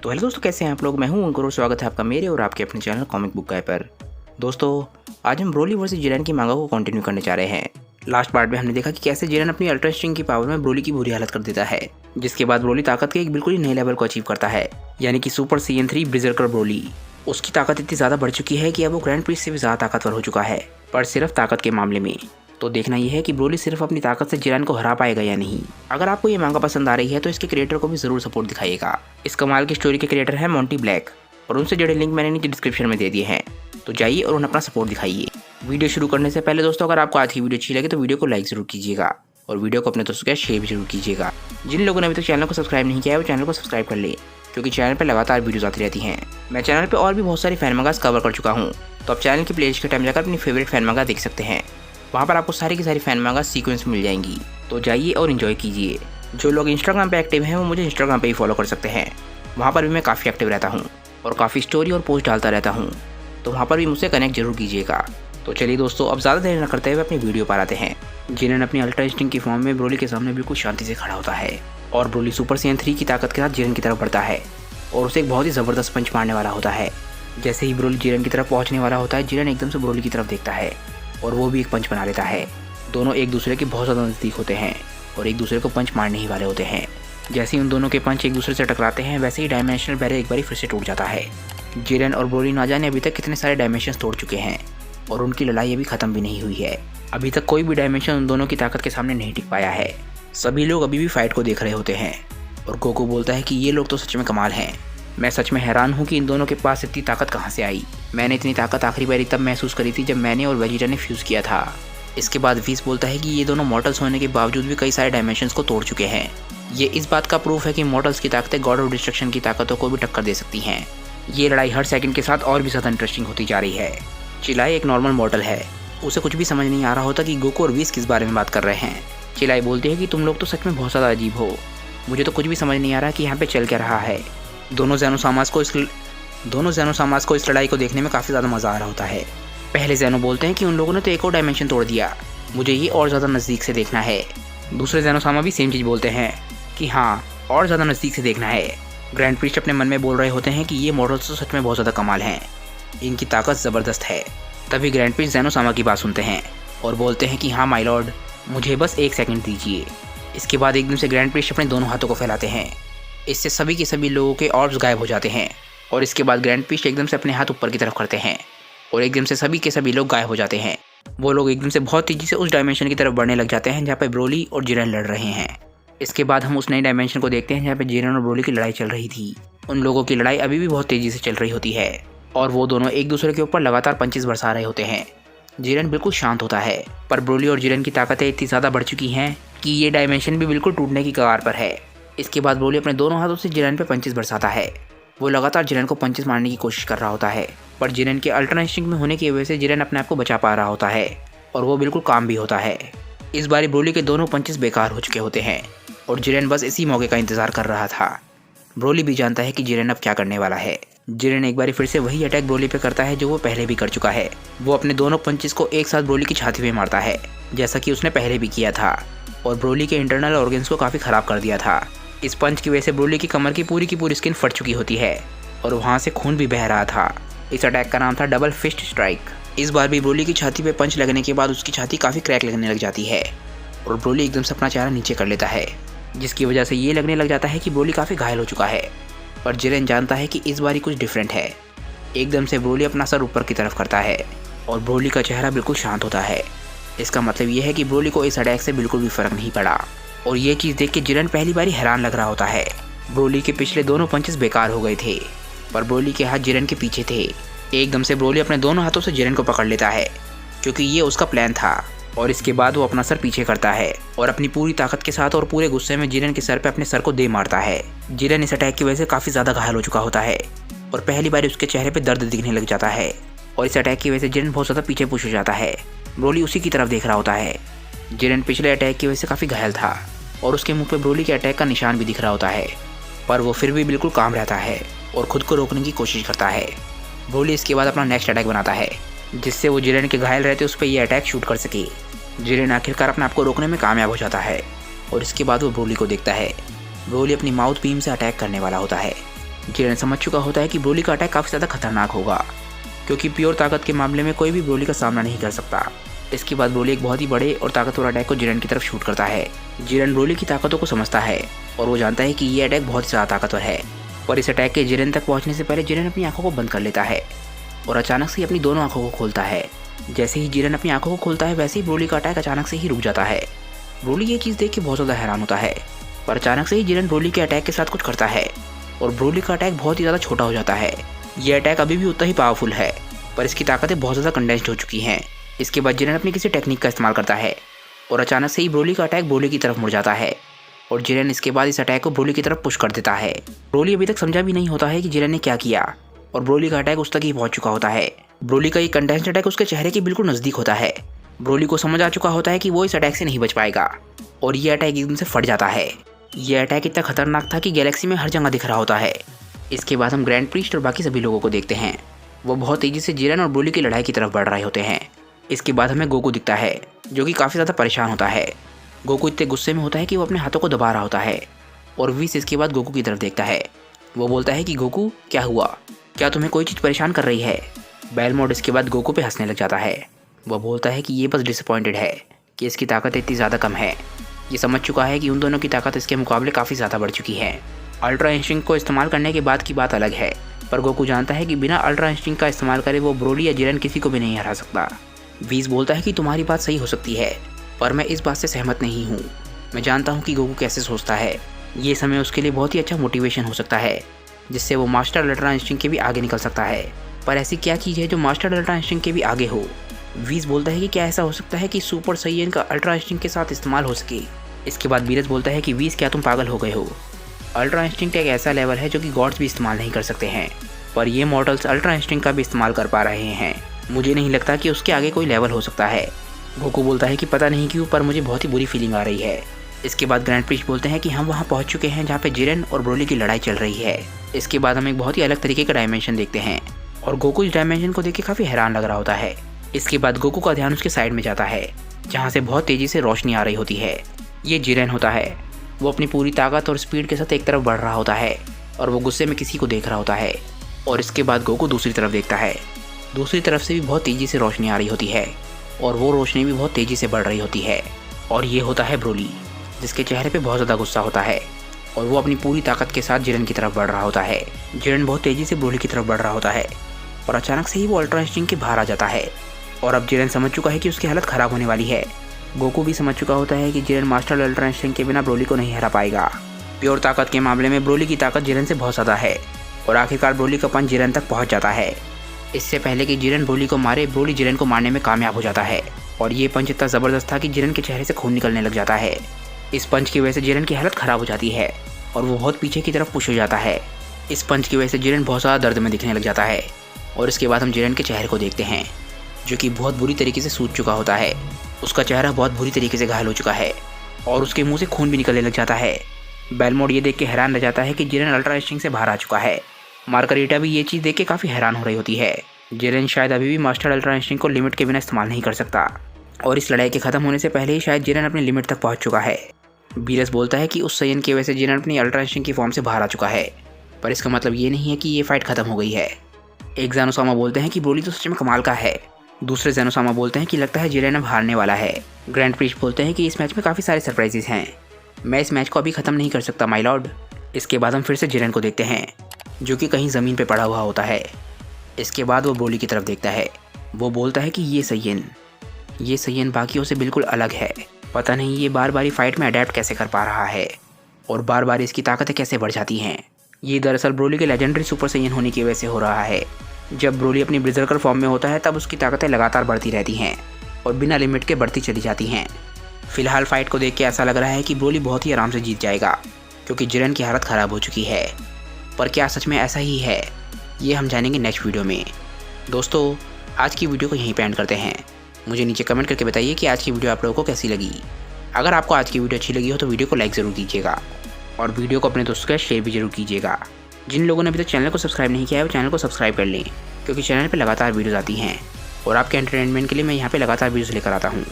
तो हेलो दोस्तों, कैसे हैं आप लोग। मैं हूं अंकुर और स्वागत है आपका मेरे और आपके अपने चैनल कॉमिक बुक गाय पर। दोस्तों, आज हम ब्रोली वर्सेस जिरेन की मांगा को कंटिन्यू करने जा रहे हैं। लास्ट पार्ट में हमने देखा कि कैसे जिरेन अपनी अल्ट्रा स्ट्रिंग की पावर में ब्रोली की बुरी हालत कर देता है, जिसके बाद ब्रोली ताकत के एक बिल्कुल ही नए लेवल को अचीव करता है, यानी कि सुपर CN3 ब्रिजर्कर ब्रोली। उसकी ताकत इतनी ज़्यादा बढ़ चुकी है कि अब वो ग्रैंड प्रिस्ट से भी ज़्यादा ताकतवर हो चुका है, पर सिर्फ ताकत के मामले में। तो देखना यह है कि ब्रोली सिर्फ अपनी ताकत से जिरेन को हरा पाएगा या नहीं। अगर आपको ये मांगा पसंद आ रही है तो इसके क्रिएटर को भी जरूर सपोर्ट दिखाइएगा। इस कमाल की स्टोरी के क्रिएटर है मोंटी ब्लैक, और उनसे जुड़े लिंक मैंने नीचे डिस्क्रिप्शन में दे दिए हैं, तो जाइए और उन्हें अपना सपोर्ट दिखाइए। वीडियो शुरू करने से पहले दोस्तों, अगर आपको आज की वीडियो अच्छी लगे तो वीडियो को लाइक जरूर कीजिएगा और वीडियो को अपने दोस्तों के साथ शेयर भी जरूर कीजिएगा। जिन लोगों ने अभी तक चैनल को सब्सक्राइब नहीं किया है वो चैनल को सब्सक्राइब कर ले, क्योंकि चैनल पर लगातार वीडियोस आती रहती हैं। मैं चैनल पर और भी बहुत सारी फैन मंगास कवर कर चुका हूँ, तो आप चैनल की प्लेलिस्ट के टाइम जाकर अपनी फेवरेट फैन मंगा देख सकते हैं। वहाँ पर आपको सारी की सारी फैन मंगा सीक्वेंस मिल जाएंगी, तो जाइए और इन्जॉय कीजिए। जो लोग इंस्टाग्राम पे एक्टिव हैं वो मुझे इंस्टाग्राम पे ही फॉलो कर सकते हैं। वहाँ पर भी मैं काफ़ी एक्टिव रहता हूँ और काफ़ी स्टोरी और पोस्ट डालता रहता हूँ, तो वहाँ पर भी मुझसे कनेक्ट जरूर कीजिएगा। तो चलिए दोस्तों, अब ज़्यादा देर न करते हुए अपनी वीडियो पर आते हैं। जिरेन अपनी अल्ट्रा इंस्टिंक्ट की फॉर्म में ब्रोली के सामने बिल्कुल शांति से खड़ा होता है, और ब्रोली सुपर CN3 की ताकत के साथ जिरेन की तरफ बढ़ता है और उसे एक बहुत ही ज़बरदस्त पंच मारने वाला होता है। जैसे ही ब्रोली जिरेन की तरफ पहुँचने वाला होता है, जिरेन एकदम से ब्रोली की तरफ देखता है और वो भी एक पंच बना लेता है। दोनों एक दूसरे के बहुत ज़्यादा नज़दीक होते हैं और एक दूसरे को पंच मारने ही वाले होते हैं। जैसे ही उन दोनों के पंच एक दूसरे से टकराते हैं, वैसे ही डायमेंशनल बैरियर एक बार फिर से टूट जाता है। जिरेन और ब्रोली ना जाने अभी तक कितने सारे डायमेंशंस तोड़ चुके हैं और उनकी लड़ाई अभी ख़त्म भी नहीं हुई है। अभी तक कोई भी डायमेंशन उन दोनों की ताकत के सामने नहीं टिक पाया है। सभी लोग अभी भी फाइट को देख रहे होते हैं और गोकू बोलता है कि ये लोग तो सच में कमाल हैं। मैं सच में हैरान हूँ कि इन दोनों के पास इतनी ताकत कहाँ से आई। मैंने इतनी ताकत आखिरी बारी तब महसूस करी थी जब मैंने और वेजिटा ने फ्यूज़ किया था। इसके बाद वीस बोलता है कि ये दोनों मॉर्टल्स होने के बावजूद भी कई सारे डायमेंशंस को तोड़ चुके हैं। ये इस बात का प्रूफ है कि मॉर्टल्स की ताकतें गॉड ऑफ डिस्ट्रक्शन की ताकतों को भी टक्कर दे सकती हैं। ये लड़ाई हर सेकंड के साथ और भी ज़्यादा इंटरेस्टिंग होती जा रही है। चिलाई एक नॉर्मल मॉर्टल है, उसे कुछ भी समझ नहीं आ रहा होता कि गोकू और वीस किस बारे में बात कर रहे हैं। चिलाई बोलती है कि तुम लोग तो सच में बहुत ज़्यादा अजीब हो, मुझे तो कुछ भी समझ नहीं आ रहा कि यहाँ पे चल क्या रहा है। दोनों ज़ेनो सामाज को इस लड़ाई को देखने में काफ़ी ज़्यादा मज़ा आ रहा होता है। पहले ज़ेनो बोलते हैं कि उन लोगों ने तो एक और डायमेंशन तोड़ दिया, मुझे ये और ज़्यादा नज़दीक से देखना है। दूसरे ज़ेनो सामा भी सेम चीज़ बोलते हैं कि हाँ, और ज़्यादा नज़दीक से देखना है। ग्रैंड प्रीस्ट अपने मन में बोल रहे होते हैं कि ये मॉडल्स तो सच में बहुत ज़्यादा कमाल हैं, इनकी ताकत ज़बरदस्त है। तभी ग्रैंड प्रीस्ट ज़ेनो सामा की बात सुनते हैं और बोलते हैं कि हाँ माय लॉर्ड, मुझे बस 1 सेकंड दीजिए। इसके बाद एकदम से ग्रैंड प्रीस्ट अपने दोनों हाथों को फैलाते हैं, इससे सभी के सभी लोगों के ऑर्ब्स गायब हो जाते हैं। और इसके बाद ग्रैंड प्रीस्ट एकदम से अपने हाथ ऊपर की तरफ करते हैं और एकदम से सभी के सभी लोग गायब हो जाते हैं। वो लोग एकदम से बहुत तेज़ी से उस डायमेंशन की तरफ बढ़ने लग जाते हैं जहाँ पे ब्रोली और जिरेन लड़ रहे हैं। इसके बाद हम उस नई डायमेंशन को देखते हैं जहाँ पे जिरेन और ब्रोली की लड़ाई चल रही थी। उन लोगों की लड़ाई अभी भी बहुत तेज़ी से चल रही होती है और वो दोनों एक दूसरे के ऊपर लगातार पंचेस बरसा रहे होते हैं। जिरेन बिल्कुल शांत होता है, पर ब्रोली और जिरेन की ताकतें इतनी ज़्यादा बढ़ चुकी हैं कि ये डायमेंशन भी बिल्कुल टूटने की कगार पर है। इसके बाद ब्रोली अपने दोनों हाथों से जिरेन पे पंचेस बरसाता है। वो लगातार जिरेन को पंचेस मारने की कोशिश कर रहा होता है, पर जिरेन के अल्ट्रा इंस्टिंक्ट में होने की वजह से जिरेन अपने आप को बचा पा रहा होता है और वो बिल्कुल काम भी होता है। इस बारी ब्रोली के दोनों पंचेस बेकार हो चुके होते हैं और जिरेन बस इसी मौके का इंतजार कर रहा था। ब्रोली भी जानता है कि जिरेन अब क्या करने वाला है। जिरेन एक बार फिर से वही अटैक ब्रोली पे करता है जो वो पहले भी कर चुका है। वो अपने दोनों पंचेस को एक साथ ब्रोली की छाती पे मारता है, जैसा कि उसने पहले भी किया था, और ब्रोली के इंटरनल ऑर्गन्स को काफ़ी ख़राब कर दिया था। इस पंच की वजह से ब्रोली की कमर की पूरी स्किन फट चुकी होती है और वहाँ से खून भी बह रहा था। इस अटैक का नाम था डबल फिस्ट स्ट्राइक। इस बार भी ब्रोली की छाती पे पंच लगने के बाद उसकी छाती काफ़ी क्रैक लगने लग जाती है और ब्रोली एकदम से अपना चेहरा नीचे कर लेता है, जिसकी वजह से ये लगने लग जाता है कि ब्रोली काफ़ी घायल हो चुका है। पर जिरेन जानता है कि इस बारी कुछ डिफरेंट है। एकदम से ब्रोली अपना सर ऊपर की तरफ करता है और ब्रोली का चेहरा बिल्कुल शांत होता है। इसका मतलब ये है कि ब्रोली को इस अटैक से बिल्कुल भी फ़र्क नहीं पड़ा, और ये चीज़ देख के जिरेन पहली बारी हैरान लग रहा होता है। ब्रोली के पिछले दोनों पंचेस बेकार हो गए थे, पर ब्रोली के हाथ जिरेन के पीछे थे। एकदम से ब्रोली अपने दोनों हाथों से जिरेन को पकड़ लेता है, क्योंकि ये उसका प्लान था। और इसके बाद वो अपना सर पीछे करता है और अपनी पूरी ताकत के साथ और पूरे गुस्से में जिरेन के सर पे अपने सर को दे मारता है। जिरेन इस अटैक की वजह से काफ़ी ज़्यादा घायल हो चुका होता है और पहली बार उसके चेहरे पे दर्द दिखने लग जाता है, और इस अटैक की वजह से जिरेन बहुत ज़्यादा पीछे पुश हो जाता है। ब्रोली उसी की तरफ देख रहा होता है। जिरेन पिछले अटैक की वजह से काफ़ी घायल था और उसके मुँह पर ब्रोली के अटैक का निशान भी दिख रहा होता है, पर वो फिर भी बिल्कुल काम रहता है और खुद को रोकने की कोशिश करता है। ब्रोली इसके बाद अपना नेक्स्ट अटैक बनाता है, जिससे वो जिरेन के घायल रहते उस पर यह अटैक शूट कर सके। जिरेन आखिरकार अपने आप को रोकने में कामयाब हो जाता है और इसके बाद वो ब्रोली को देखता है। ब्रोली अपनी माउथ बीम से अटैक करने वाला होता है, जिरेन समझ चुका होता है कि ब्रोली का अटैक काफ़ी ज़्यादा खतरनाक होगा, क्योंकि प्योर ताकत के मामले में कोई भी ब्रोली का सामना नहीं कर सकता। इसके बाद ब्रोली एक बहुत ही बड़े और ताकतवर अटैक को जिरेन की तरफ शूट करता है। जिरेन ब्रोली की ताकतों को समझता है और वो जानता है कि ये अटैक बहुत ज़्यादा ताकतवर है। पर इस अटैक के जिरेन तक पहुंचने से पहले जिरेन अपनी आंखों को बंद कर लेता है और अचानक से अपनी दोनों आंखों को खोलता है। जैसे ही जिरेन अपनी आंखों को खोलता है वैसे ही ब्रोली का अटैक अचानक से ही रुक जाता है। ब्रोली ये चीज़ देख के बहुत ज़्यादा हैरान होता है, पर अचानक से ही जिरेन ब्रोली के अटैक के साथ कुछ करता है और ब्रोली का अटैक बहुत ही ज़्यादा छोटा हो जाता है। ये अटैक अभी भी उतना ही पावरफुल है, पर इसकी ताकतें बहुत ज़्यादा कंडेंस्ड हो चुकी हैं। इसके बाद जिरेन अपनी किसी टेक्निक का इस्तेमाल करता है और अचानक से ही ब्रोली का अटैक ब्रोली की तरफ मुड़ जाता है और जिरेन इसके बाद इस अटैक को ब्रोली की तरफ पुश कर देता है। ब्रोली अभी तक समझा भी नहीं होता है कि जिरेन ने क्या किया और ब्रोली का अटैक उस तक ही पहुंच चुका होता है। ब्रोली का ये कंडेंस्ड अटैक उसके चेहरे के बिल्कुल नज़दीक होता है। ब्रोली को समझ आ चुका होता है कि वो इस अटैक से नहीं बच पाएगा और ये अटैक एकदम से फट जाता है। ये अटैक इतना खतरनाक था कि गैलेक्सी में हर जगह दिख रहा होता है। इसके बाद हम ग्रैंड प्रीस्ट और बाकी सभी लोगों को देखते हैं। वो बहुत तेज़ी से जिरेन और ब्रोली की लड़ाई की तरफ बढ़ रहे होते हैं। इसके बाद हमें गोकू दिखता है, जो कि काफ़ी ज़्यादा परेशान होता है। गोकू इतने गुस्से में होता है कि वो अपने हाथों को दबा रहा होता है और विस इसके बाद गोकू की तरफ देखता है। वो बोलता है कि गोकू क्या हुआ, क्या तुम्हें कोई चीज़ परेशान कर रही है। बेलमोड इसके बाद गोकू पे हंसने लग जाता है। वो बोलता है कि ये बस डिसअपॉइंटेड है कि इसकी ताकत इतनी ज़्यादा कम है। ये समझ चुका है कि उन दोनों की ताकत इसके मुकाबले काफ़ी ज़्यादा बढ़ चुकी है। अल्ट्रा इंस्टिंक्ट को इस्तेमाल करने के बाद की बात अलग है, पर गोकू जानता है कि बिना अल्ट्रा इंस्टिंक्ट का इस्तेमाल करे वो ब्रोली या जिरेन किसी को भी नहीं हरा सकता। वीज़ बोलता है कि तुम्हारी बात सही हो सकती है, पर मैं इस बात से सहमत नहीं हूँ। मैं जानता हूँ कि गोकू कैसे सोचता है। ये समय उसके लिए बहुत ही अच्छा मोटिवेशन हो सकता है, जिससे वो मास्टर अल्ट्रा इंस्टिंक्ट के भी आगे निकल सकता है। पर ऐसी क्या चीज़ है जो मास्टर अल्ट्रा इंस्टिंक्ट के भी आगे हो। वीज़ बोलता है कि क्या ऐसा हो सकता है कि सुपर सैयन का अल्ट्रा इंस्टिंक्ट के साथ इस्तेमाल हो सके। इसके बाद बीरज बोलता है कि वीज़ क्या तुम पागल हो गए हो। अल्ट्रा इंस्टिंक्ट एक ऐसा लेवल है जो कि गॉड्स भी इस्तेमाल नहीं कर सकते हैं, पर ये मॉडल्स अल्ट्रा इंस्टिंक्ट का भी इस्तेमाल कर पा रहे हैं। मुझे नहीं लगता कि उसके आगे कोई लेवल हो सकता है। गोकू बोलता है कि पता नहीं क्यों, पर मुझे बहुत ही बुरी फीलिंग आ रही है। इसके बाद ग्रैंड प्रीस्ट बोलते हैं कि हम वहाँ पहुँच चुके हैं जहाँ पे जिरेन और ब्रोली की लड़ाई चल रही है। इसके बाद हम एक बहुत ही अलग तरीके का डायमेंशन देखते हैं और गोकू इस डायमेंशन को देख के काफ़ी हैरान लग रहा होता है। इसके बाद गोकू का ध्यान उसके साइड में जाता है, जहाँ से बहुत तेज़ी से रोशनी आ रही होती है। ये जिरेन होता है। वो अपनी पूरी ताकत और स्पीड के साथ एक तरफ बढ़ रहा होता है और वो गुस्से में किसी को देख रहा होता है। और इसके बाद गोकू दूसरी तरफ देखता है। दूसरी तरफ से भी बहुत तेज़ी से रोशनी आ रही होती है और वो रोशनी भी बहुत तेज़ी से बढ़ रही होती है। और ये होता है ब्रोली, जिसके चेहरे पे बहुत ज़्यादा गुस्सा होता है और वो अपनी पूरी ताकत के साथ जिरेन की तरफ बढ़ रहा होता है। जिरेन बहुत तेज़ी से ब्रोली की तरफ बढ़ रहा होता है और अचानक से ही वो अल्ट्रा इंस्टिंक्ट के बाहर आ जाता है। और अब जिरेन समझ चुका है कि उसकी हालत ख़राब होने वाली है। गोकू भी समझ चुका होता है कि जिरेन मास्टर अल्ट्रा इंस्टिंक्ट के बिना ब्रोली को नहीं हरा पाएगा। प्योर ताकत के मामले में ब्रोली की ताकत जिरेन से बहुत ज़्यादा है और आखिरकार ब्रोली का पंच जिरेन तक पहुंच जाता है। इससे पहले कि जिरेन ब्रोली को मारे, ब्रोली जिरेन को मारने में कामयाब हो जाता है और ये पंच इतना ज़बरदस्त था कि जिरेन के चेहरे से खून निकलने लग जाता है। इस पंच की वजह से जिरेन की हालत ख़राब हो जाती है और वो बहुत पीछे की तरफ पुश हो जाता है। इस पंच की वजह से जिरेन बहुत ज़्यादा दर्द में दिखने लग जाता है और इसके बाद हम जिरेन के चेहरे को देखते हैं, जो कि बहुत बुरी तरीके से सूज चुका होता है। उसका चेहरा बहुत बुरी तरीके से घायल हो चुका है और उसके मुंह से खून भी निकलने लग जाता है। बेलमोड ये देख के हैरान रह जाता है कि जिरेन अल्ट्रा इंस्टिंक्ट से बाहर आ चुका है। मार्गरीटा भी ये चीज़ देख के काफ़ी हैरान हो रही होती है। जिरेन शायद अभी भी मास्टर अल्ट्रा इंस्टिंक्ट को लिमिट के बिना इस्तेमाल नहीं कर सकता और इस लड़ाई के ख़त्म होने से पहले ही शायद जिरेन अपनी लिमिट तक पहुँच चुका है। बीरस बोलता है कि उस सैयन की वजह से जिरेन अपनी अल्ट्रा इंस्टिंक्ट की फॉर्म से बाहर आ चुका है, पर इसका मतलब ये नहीं है कि ये फाइट ख़त्म हो गई है। एक ज़ैनोसामा बोलते हैं कि ब्रोली तो सच में कमाल का है। दूसरे ज़ैनोसामा बोलते हैं कि लगता है जिरेन अब हारने वाला है। ग्रैंड प्रीस्ट बोलते हैं कि इस मैच में काफ़ी सारे सरप्राइजेस हैं, मैं इस मैच को अभी ख़त्म नहीं कर सकता माय लॉर्ड। इसके बाद हम फिर से जिरेन को देखते हैं, जो कि कहीं ज़मीन पे पड़ा हुआ होता है। इसके बाद वो ब्रोली की तरफ देखता है। वो बोलता है कि ये सैयन बाकियों से बिल्कुल अलग है। पता नहीं ये बार बार फाइट में अडेप्ट कैसे कर पा रहा है और बार बार इसकी ताकतें कैसे बढ़ जाती हैं। ये दरअसल ब्रोली के लेजेंडरी सुपर सैयन होने की वजह से हो रहा है। जब ब्रोली अपनी ब्रिजर्कर फॉर्म में होता है तब उसकी ताकतें लगातार बढ़ती रहती हैं और बिना लिमिट के बढ़ती चली जाती हैं। फिलहाल फाइट को देख के ऐसा लग रहा है कि ब्रोली बहुत ही आराम से जीत जाएगा, क्योंकि जिरेन की हालत ख़राब हो चुकी है। पर क्या सच में ऐसा ही है, ये हम जानेंगे नेक्स्ट वीडियो में। दोस्तों, आज की वीडियो को यहीं पे एंड करते हैं। मुझे नीचे कमेंट करके बताइए कि आज की वीडियो आप लोगों को कैसी लगी। अगर आपको आज की वीडियो अच्छी लगी हो तो वीडियो को लाइक ज़रूर कीजिएगा और वीडियो को अपने दोस्तों के साथ शेयर भी जरूर कीजिएगा। जिन लोगों ने अभी तक चैनल को सब्सक्राइब नहीं किया है वो चैनल को सब्सक्राइब कर लें, क्योंकि चैनल पर लगातार वीडियोज़ आती हैं और आपके एंटरटेनमेंट के लिए मैं यहाँ पर लगातार वीडियोज़ लेकर आता हूँ।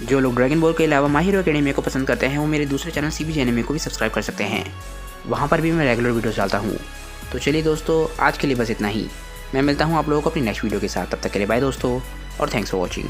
जो लोग ड्रैगन बॉल के अलावा माय हीरो एकेडमी को पसंद करते हैं वो मेरे दूसरे चैनल CBJ Anime को भी सब्सक्राइब कर सकते हैं। वहाँ पर भी मैं रेगुलर वीडियोज़ डालता हूँ। तो चलिए दोस्तों, आज के लिए बस इतना ही। मैं मिलता हूँ आप लोगों को अपनी नेक्स्ट वीडियो के साथ। तब तक के लिए बाय दोस्तों, और थैंक्स फॉर वॉचिंग।